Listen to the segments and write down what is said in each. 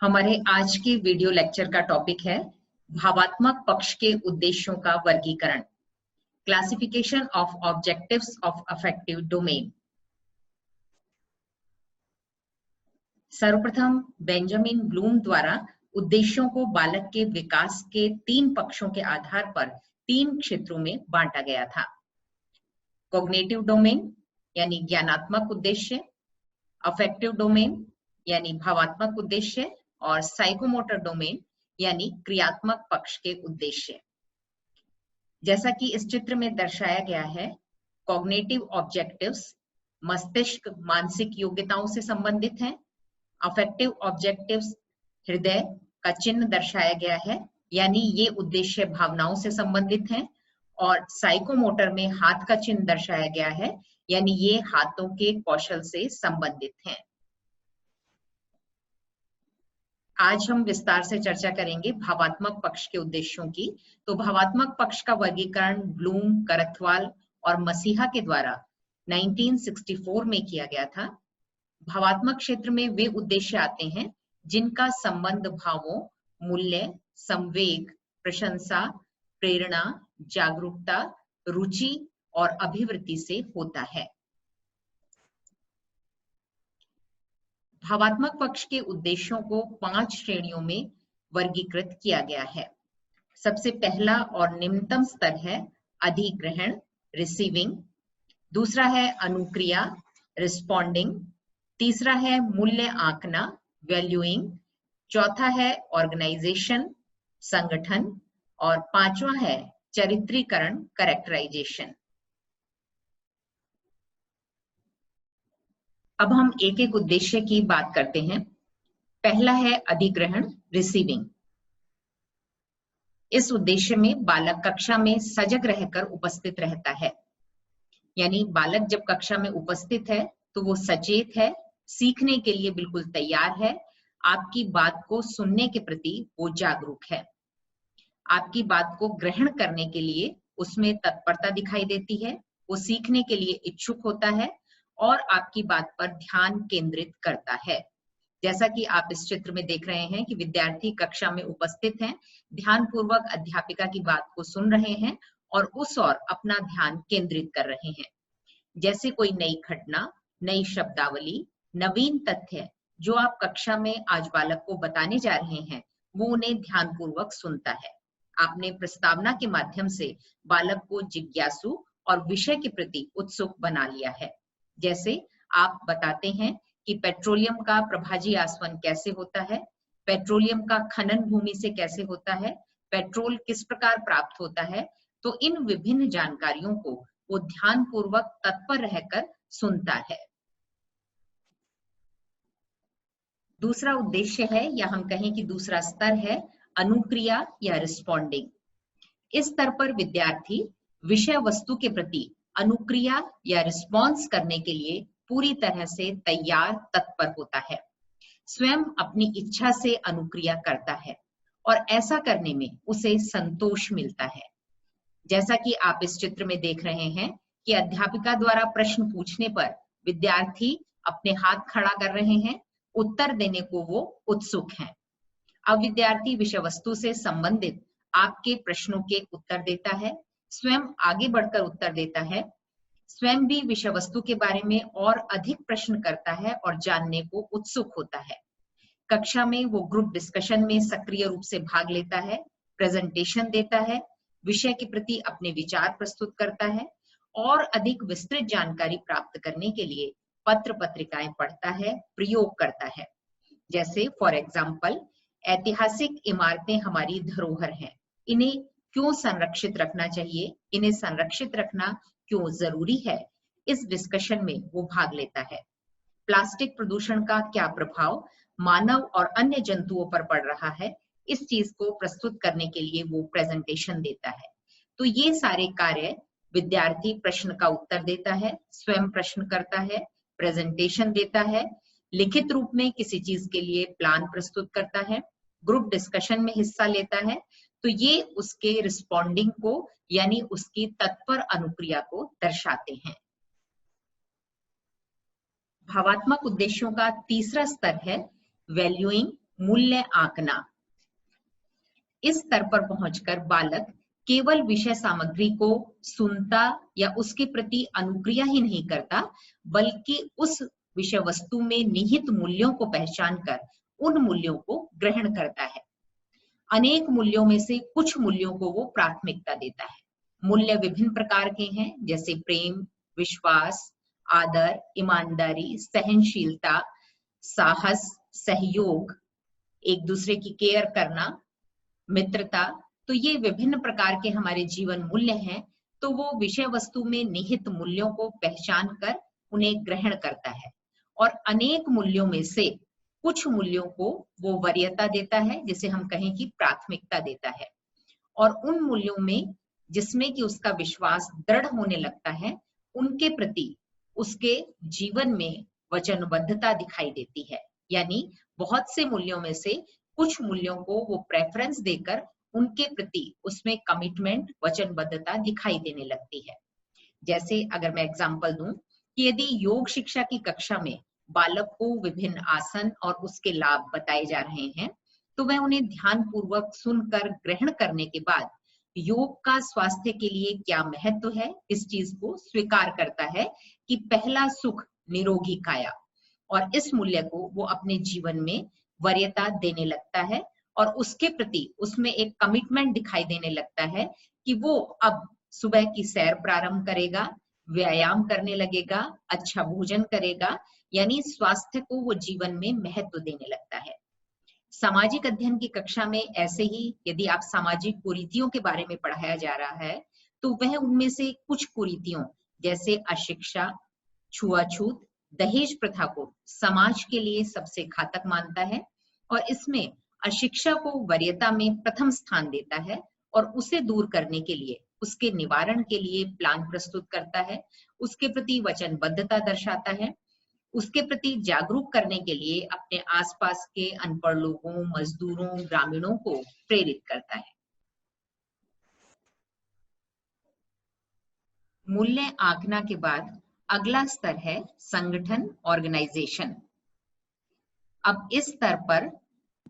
हमारे आज के वीडियो लेक्चर का टॉपिक है भावात्मक पक्ष के उद्देश्यों का वर्गीकरण, classification of objectives of affective domain. सर्वप्रथम बेंजामिन ब्लूम द्वारा उद्देश्यों को बालक के विकास के 3 पक्षों के आधार पर 3 क्षेत्रों में बांटा गया था। कॉग्निटिव डोमेन यानी ज्ञानात्मक उद्देश्य, अफेक्टिव डोमेन यानी भावात्मक उद्देश्य और साइकोमोटर डोमेन यानी क्रियात्मक पक्ष के उद्देश्य। जैसा कि इस चित्र में दर्शाया गया है, कॉग्निटिव ऑब्जेक्टिव्स मस्तिष्क मानसिक योग्यताओं से संबंधित हैं। अफेक्टिव ऑब्जेक्टिव्स हृदय का चिन्ह दर्शाया गया है, यानी ये उद्देश्य भावनाओं से संबंधित हैं। और साइकोमोटर में हाथ का चिन्ह दर्शाया गया है, यानी ये हाथों के कौशल से संबंधित हैं। आज हम विस्तार से चर्चा करेंगे भावात्मक पक्ष के उद्देश्यों की। तो भावात्मक पक्ष का वर्गीकरण ब्लूम, करथवाल और मसीहा के द्वारा 1964 में किया गया था। भावात्मक क्षेत्र में वे उद्देश्य आते हैं जिनका संबंध भावों, मूल्य, संवेग, प्रशंसा, प्रेरणा, जागरूकता, रुचि और अभिवृत्ति से होता है। भावात्मक पक्ष के उद्देश्यों को 5 श्रेणियों में वर्गीकृत किया गया है। सबसे पहला और निम्नतम स्तर है अधिग्रहण, रिसीविंग। दूसरा है अनुक्रिया, रिस्पॉन्डिंग। तीसरा है मूल्य आंकना, वैल्यूइंग। चौथा है ऑर्गेनाइजेशन, संगठन। और 5वां है चरित्रीकरण, कैरेक्टराइजेशन। अब हम एक एक उद्देश्य की बात करते हैं। पहला है अधिग्रहण, रिसीविंग। इस उद्देश्य में बालक कक्षा में सजग रहकर उपस्थित रहता है, यानी बालक जब कक्षा में उपस्थित है तो वो सचेत है, सीखने के लिए बिल्कुल तैयार है, आपकी बात को सुनने के प्रति वो जागरूक है, आपकी बात को ग्रहण करने के लिए उसमें तत्परता दिखाई देती है, वो सीखने के लिए इच्छुक होता है और आपकी बात पर ध्यान केंद्रित करता है। जैसा कि आप इस चित्र में देख रहे हैं कि विद्यार्थी कक्षा में उपस्थित हैं, ध्यानपूर्वक अध्यापिका की बात को सुन रहे हैं और उस ओर अपना ध्यान केंद्रित कर रहे हैं। जैसे कोई नई घटना, नई शब्दावली, नवीन तथ्य जो आप कक्षा में आज बालक को बताने जा रहे हैं, वो उन्हें ध्यानपूर्वक सुनता है। आपने प्रस्तावना के माध्यम से बालक को जिज्ञासु और विषय के प्रति उत्सुक बना लिया है। जैसे आप बताते हैं कि पेट्रोलियम का प्रभाजी आसवन कैसे होता है, पेट्रोलियम का खनन भूमि से कैसे होता है, पेट्रोल किस प्रकार प्राप्त होता है। तो इन विभिन्न जानकारियों को वो ध्यानपूर्वक तत्पर रहकर सुनता है। दूसरा उद्देश्य है, या हम कहें कि दूसरा स्तर है अनुक्रिया या रिस्पॉन्डिंग। इस स्तर पर विद्यार्थी विषय वस्तु के प्रति अनुक्रिया या रिस्पॉन्स करने के लिए पूरी तरह से तैयार, तत्पर होता है, स्वयं अपनी इच्छा से अनुक्रिया करता है और ऐसा करने में उसे संतोष मिलता है। जैसा कि आप इस चित्र में देख रहे हैं कि अध्यापिका द्वारा प्रश्न पूछने पर विद्यार्थी अपने हाथ खड़ा कर रहे हैं, उत्तर देने को वो उत्सुक हैं। अब विद्यार्थी विषय वस्तु से संबंधित आपके प्रश्नों के उत्तर देता है, स्वयं आगे बढ़कर उत्तर देता है, स्वयं भी विषय वस्तु के बारे में और अधिक प्रश्न करता है और जानने को उत्सुक होता है। कक्षा में वो ग्रुप डिस्कशन में सक्रिय रूप से भाग लेता है, प्रेजेंटेशन देता है, विषय के प्रति अपने विचार प्रस्तुत करता है और अधिक विस्तृत जानकारी प्राप्त करने के लिए पत्र पत्रिकाएं पढ़ता है, प्रयोग करता है। जैसे फॉर एग्जाम्पल, ऐतिहासिक इमारतें हमारी धरोहर हैं, इन्हें क्यों संरक्षित रखना चाहिए, इन्हें संरक्षित रखना क्यों जरूरी है, इस डिस्कशन में वो भाग लेता है। प्लास्टिक प्रदूषण का क्या प्रभाव मानव और अन्य जंतुओं पर पड़ रहा है, इस चीज को प्रस्तुत करने के लिए वो प्रेजेंटेशन देता है। तो ये सारे कार्य विद्यार्थी प्रश्न का उत्तर देता है, स्वयं प्रश्न करता है, प्रेजेंटेशन देता है, लिखित रूप में किसी चीज के लिए प्लान प्रस्तुत करता है, ग्रुप डिस्कशन में हिस्सा लेता है। तो ये उसके रिस्पॉन्डिंग को यानी उसकी तत्पर अनुक्रिया को दर्शाते हैं। भावात्मक उद्देश्यों का तीसरा स्तर है वैल्यूइंग मूल्य आंकना। इस स्तर पर पहुंचकर बालक केवल विषय सामग्री को सुनता या उसके प्रति अनुक्रिया ही नहीं करता, बल्कि उस विषय वस्तु में निहित मूल्यों को पहचान कर उन मूल्यों को ग्रहण करता है। अनेक मूल्यों में से कुछ मूल्यों को वो प्राथमिकता देता है। मूल्य विभिन्न प्रकार के हैं, जैसे प्रेम, विश्वास, आदर, ईमानदारी, सहनशीलता, साहस, सहयोग, एक दूसरे की केयर करना, मित्रता। तो ये विभिन्न प्रकार के हमारे जीवन मूल्य हैं। तो वो विषय वस्तु में निहित मूल्यों को पहचान कर उन्हें ग्रहण करता है और अनेक मूल्यों में से कुछ मूल्यों को वो वरीयता देता है, जिसे हम कहें कि प्राथमिकता देता है। और उन मूल्यों में जिसमें कि उसका विश्वास दृढ़ होने लगता है, उनके प्रति उसके जीवन में वचनबद्धता दिखाई देती है। यानी बहुत से मूल्यों में से कुछ मूल्यों को वो प्रेफरेंस देकर उनके प्रति उसमें कमिटमेंट, वचनबद्धता दिखाई देने लगती है। जैसे अगर मैं एग्जांपल दूं कि यदि योग शिक्षा की कक्षा में बालक को विभिन्न आसन और उसके लाभ बताए जा रहे हैं, तो वह उन्हें ध्यान पूर्वक सुनकर ग्रहण करने के बाद योग का स्वास्थ्य के लिए क्या महत्व है, इस चीज को स्वीकार करता है कि पहला सुख निरोगी काया, और इस मूल्य को वो अपने जीवन में वरीयता देने लगता है और उसके प्रति उसमें एक कमिटमेंट दिखाई देने लगता है कि वो अब सुबह की सैर प्रारंभ करेगा, व्यायाम करने लगेगा, अच्छा भोजन करेगा, यानी स्वास्थ्य को वो जीवन में महत्व देने लगता है। सामाजिक अध्ययन की कक्षा में ऐसे ही यदि आप सामाजिक कुरीतियों के बारे में पढ़ाया जा रहा है, तो वह उनमें से कुछ कुरीतियों जैसे अशिक्षा, छुआछूत, दहेज प्रथा को समाज के लिए सबसे घातक मानता है और इसमें अशिक्षा को वरीयता में प्रथम स्थान देता है और उसे दूर करने के लिए, उसके निवारण के लिए प्लान प्रस्तुत करता है, उसके प्रति वचनबद्धता दर्शाता है, उसके प्रति जागरूक करने के लिए अपने आसपास के अनपढ़ लोगों, मजदूरों, ग्रामीणों को प्रेरित करता है। मूल्य आंकना के बाद अगला स्तर है संगठन, ऑर्गेनाइजेशन। अब इस स्तर पर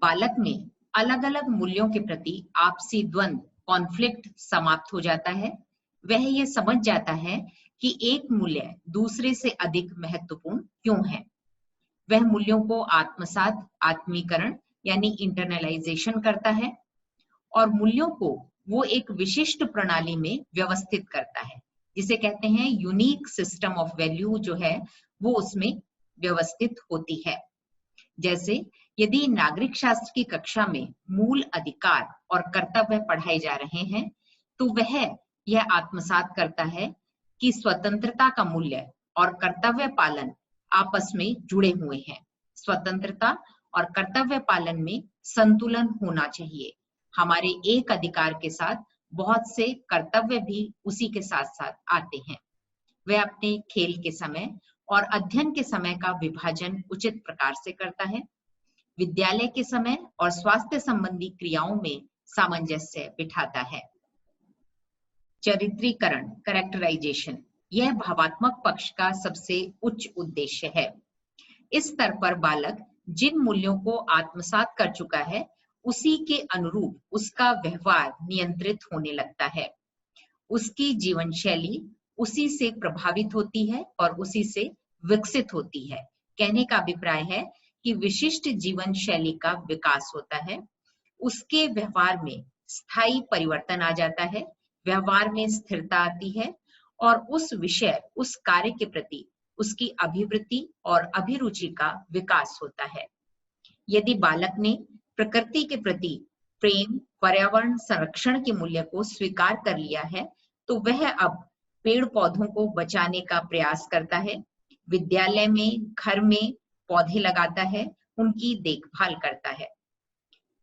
बालक में अलग अलग मूल्यों के प्रति आपसी द्वंद्व, कॉन्फ्लिक्ट समाप्त हो जाता है। वह यह समझ जाता है कि एक मूल्य दूसरे से अधिक महत्वपूर्ण क्यों है। वह मूल्यों को आत्मसात, आत्मीकरण यानी इंटरनलाइजेशन करता है और मूल्यों को वो एक विशिष्ट प्रणाली में व्यवस्थित करता है, जिसे कहते हैं यूनिक सिस्टम ऑफ वैल्यू, जो है वो उसमें व्यवस्थित होती है। जैसे यदि नागरिक शास्त्र की कक्षा में मूल अधिकार और कर्तव्य पढ़ाए जा रहे हैं, तो वह यह आत्मसात करता है कि स्वतंत्रता का मूल्य और कर्तव्य पालन आपस में जुड़े हुए हैं। स्वतंत्रता और कर्तव्य पालन में संतुलन होना चाहिए। हमारे एक अधिकार के साथ बहुत से कर्तव्य भी उसी के साथ साथ आते हैं। वह अपने खेल के समय और अध्ययन के समय का विभाजन उचित प्रकार से करता है। विद्यालय के समय और स्वास्थ्य संबंधी क्रियाओं में सामंजस्य बिठाता है। चरित्रीकरण, कैरेक्टराइजेशन, यह भावात्मक पक्ष का सबसे उच्च उद्देश्य है। इस स्तर पर बालक जिन मूल्यों को आत्मसात कर चुका है, उसी के अनुरूप उसका व्यवहार नियंत्रित होने लगता है। उसकी जीवन शैली उसी से प्रभावित होती है और उसी से विकसित होती है। कहने का अभिप्राय है कि विशिष्ट जीवन शैली का विकास होता है। उसके व्यवहार में स्थायी परिवर्तन आ जाता है, व्यवहार में स्थिरता आती है और उस विषय, उस कार्य के प्रति उसकी अभिवृत्ति और अभिरुचि का विकास होता है। यदि बालक ने प्रकृति के प्रति प्रेम, पर्यावरण संरक्षण के मूल्य को स्वीकार कर लिया है, तो वह अब पेड़ पौधों को बचाने का प्रयास करता है, विद्यालय में, घर में पौधे लगाता है, उनकी देखभाल करता है।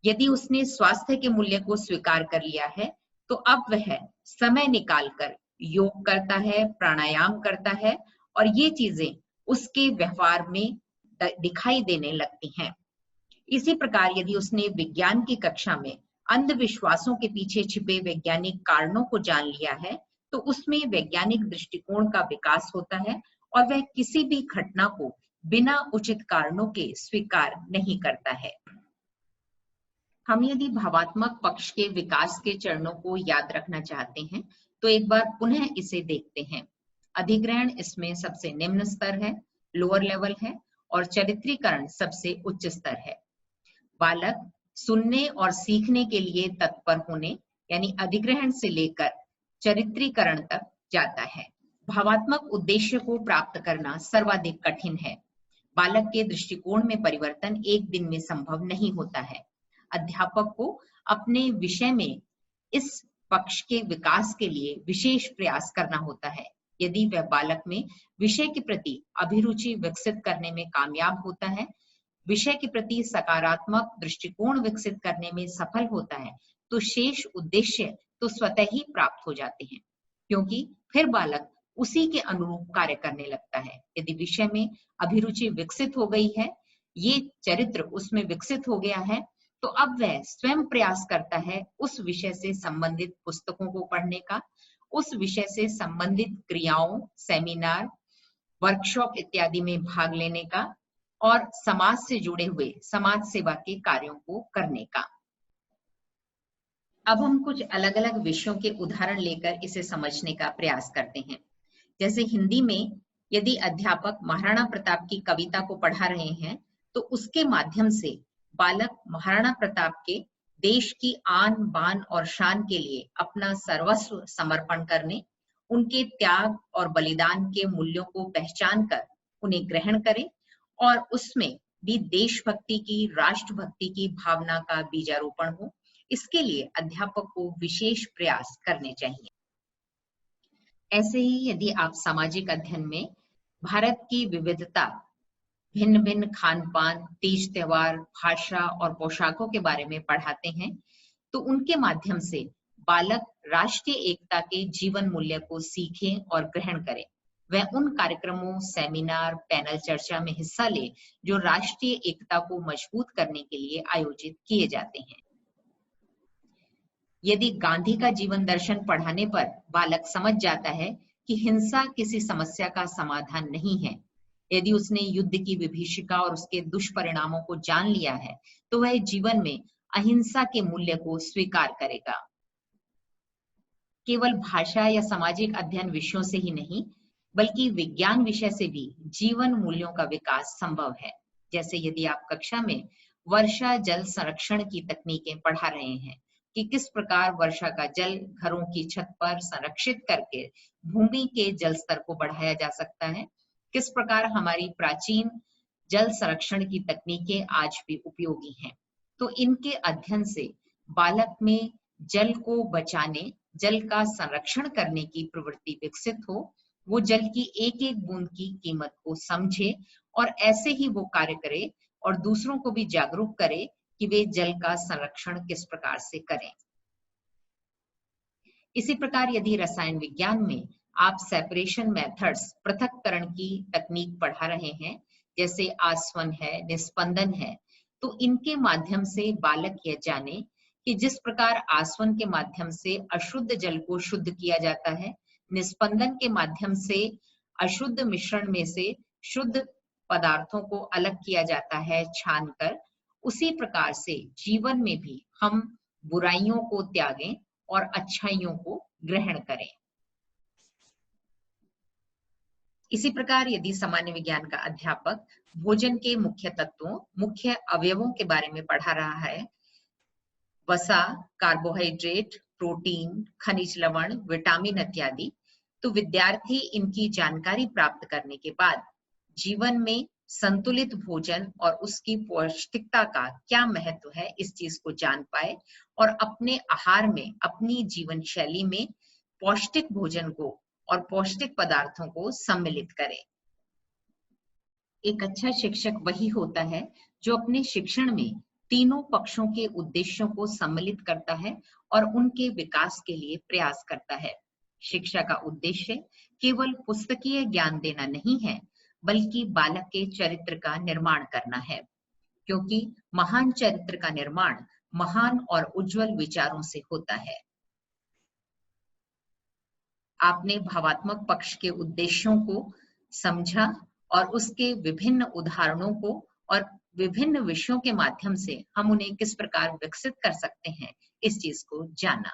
यदि उसने स्वास्थ्य के मूल्य को स्वीकार कर लिया है, तो अब वह समय निकालकर योग करता है, प्राणायाम करता है और ये चीजें उसके व्यवहार में दिखाई देने लगती हैं। इसी प्रकार यदि उसने विज्ञान की कक्षा में अंधविश्वासों के पीछे छिपे वैज्ञानिक कारणों को जान लिया है, तो उसमें वैज्ञानिक दृष्टिकोण का विकास होता है और वह किसी भी घटना को बिना उचित कारणों के स्वीकार नहीं करता है। हम यदि भावात्मक पक्ष के विकास के चरणों को याद रखना चाहते हैं तो एक बार पुनः इसे देखते हैं। अधिग्रहण इसमें सबसे निम्न स्तर है, लोअर लेवल है, और चरित्रीकरण सबसे उच्च स्तर है। बालक सुनने और सीखने के लिए तत्पर होने यानी अधिग्रहण से लेकर चरित्रीकरण तक जाता है। भावात्मक उद्देश्य को प्राप्त करना सर्वाधिक कठिन है। बालक के दृष्टिकोण में परिवर्तन एक दिन में संभव नहीं होता है। अध्यापक को अपने विषय में इस पक्ष के विकास के लिए विशेष प्रयास करना होता है। यदि वह बालक में विषय के प्रति अभिरुचि विकसित करने में कामयाब होता है, विषय के प्रति सकारात्मक दृष्टिकोण विकसित करने में सफल होता है, तो शेष उद्देश्य तो स्वतः ही प्राप्त हो जाते हैं, क्योंकि फिर बालक उसी के अनुरूप कार्य करने लगता है। यदि विषय में अभिरुचि विकसित हो गई है, ये चरित्र उसमें विकसित हो गया है, तो अब वह स्वयं प्रयास करता है उस विषय से संबंधित पुस्तकों को पढ़ने का, उस विषय से संबंधित क्रियाओं, सेमिनार, वर्कशॉप इत्यादि में भाग लेने का और समाज से जुड़े हुए समाज सेवा के कार्यों को करने का। अब हम कुछ अलग अलग विषयों के उदाहरण लेकर इसे समझने का प्रयास करते हैं। जैसे हिंदी में यदि अध्यापक महाराणा प्रताप की कविता को पढ़ा रहे हैं, तो उसके माध्यम से बालक महाराणा प्रताप के देश की आन बान और शान के लिए अपना सर्वस्व समर्पण करने, उनके त्याग और बलिदान के मूल्यों को पहचान कर उन्हें ग्रहण करे और उसमें भी देशभक्ति की, राष्ट्रभक्ति की भावना का बीजारोपण हो। इसके लिए अध्यापक को विशेष प्रयास करने चाहिए। ऐसे ही यदि आप सामाजिक अध्ययन में भारत की विविधता, भिन्न भिन्न खान पान, तीज त्योहार, भाषा और पोशाकों के बारे में पढ़ाते हैं, तो उनके माध्यम से बालक राष्ट्रीय एकता के जीवन मूल्य को सीखे और ग्रहण करे। वह उन कार्यक्रमों, सेमिनार, पैनल चर्चा में हिस्सा ले जो राष्ट्रीय एकता को मजबूत करने के लिए आयोजित किए जाते हैं। यदि गांधी का जीवन दर्शन पढ़ाने पर बालक समझ जाता है कि हिंसा किसी समस्या का समाधान नहीं है, यदि उसने युद्ध की विभीषिका और उसके दुष्परिणामों को जान लिया है, तो वह जीवन में अहिंसा के मूल्य को स्वीकार करेगा। केवल भाषा या सामाजिक अध्ययन विषयों से ही नहीं, बल्कि विज्ञान विषय से भी जीवन मूल्यों का विकास संभव है। जैसे यदि आप कक्षा में वर्षा जल संरक्षण की तकनीकें पढ़ा रहे हैं कि किस प्रकार वर्षा का जल घरों की छत पर संरक्षित करके भूमि के जल स्तर को बढ़ाया जा सकता है, किस प्रकार हमारी प्राचीन जल संरक्षण की तकनीकें आज भी उपयोगी हैं, तो इनके अध्ययन से बालक में जल को बचाने, जल का संरक्षण करने की प्रवृत्ति विकसित हो, वो जल की एक एक बूंद की कीमत को समझे और ऐसे ही वो कार्य करे और दूसरों को भी जागरूक करे कि वे जल का संरक्षण किस प्रकार से करें। इसी प्रकार यदि रसायन विज्ञान में आप सेपरेशन मेथड्स, पृथक्करण की तकनीक पढ़ा रहे हैं, जैसे आसवन है, निस्पंदन है, तो इनके माध्यम से बालक यह जाने कि जिस प्रकार आसवन के माध्यम से अशुद्ध जल को शुद्ध किया जाता है, निस्पंदन के माध्यम से अशुद्ध मिश्रण में से शुद्ध पदार्थों को अलग किया जाता है छानकर, उसी प्रकार से जीवन में भी हम बुराइयों को त्यागें और अच्छाइयों को ग्रहण करें। इसी प्रकार यदि सामान्य विज्ञान का अध्यापक भोजन के मुख्य तत्वों, मुख्य अवयवों के बारे में पढ़ा रहा है, वसा, कार्बोहाइड्रेट, प्रोटीन, खनिज लवण, विटामिन इत्यादि, तो विद्यार्थी इनकी जानकारी प्राप्त करने के बाद जीवन में संतुलित भोजन और उसकी पौष्टिकता का क्या महत्व है, इस चीज को जान पाए और अपने आहार में, अपनी जीवन शैली में पौष्टिक भोजन को और पौष्टिक पदार्थों को सम्मिलित करें। एक अच्छा शिक्षक वही होता है जो अपने शिक्षण में तीनों पक्षों के उद्देश्यों को सम्मिलित करता है और उनके विकास के लिए प्रयास करता है। शिक्षा का उद्देश्य केवल पुस्तकीय ज्ञान देना नहीं है, बल्कि बालक के चरित्र का निर्माण करना है, क्योंकि महान चरित्र का निर्माण महान और उज्जवल विचारों से होता है। आपने भावात्मक पक्ष के उद्देश्यों को समझा और उसके विभिन्न उदाहरणों को और विभिन्न विषयों के माध्यम से हम उन्हें किस प्रकार विकसित कर सकते हैं, इस चीज को जाना।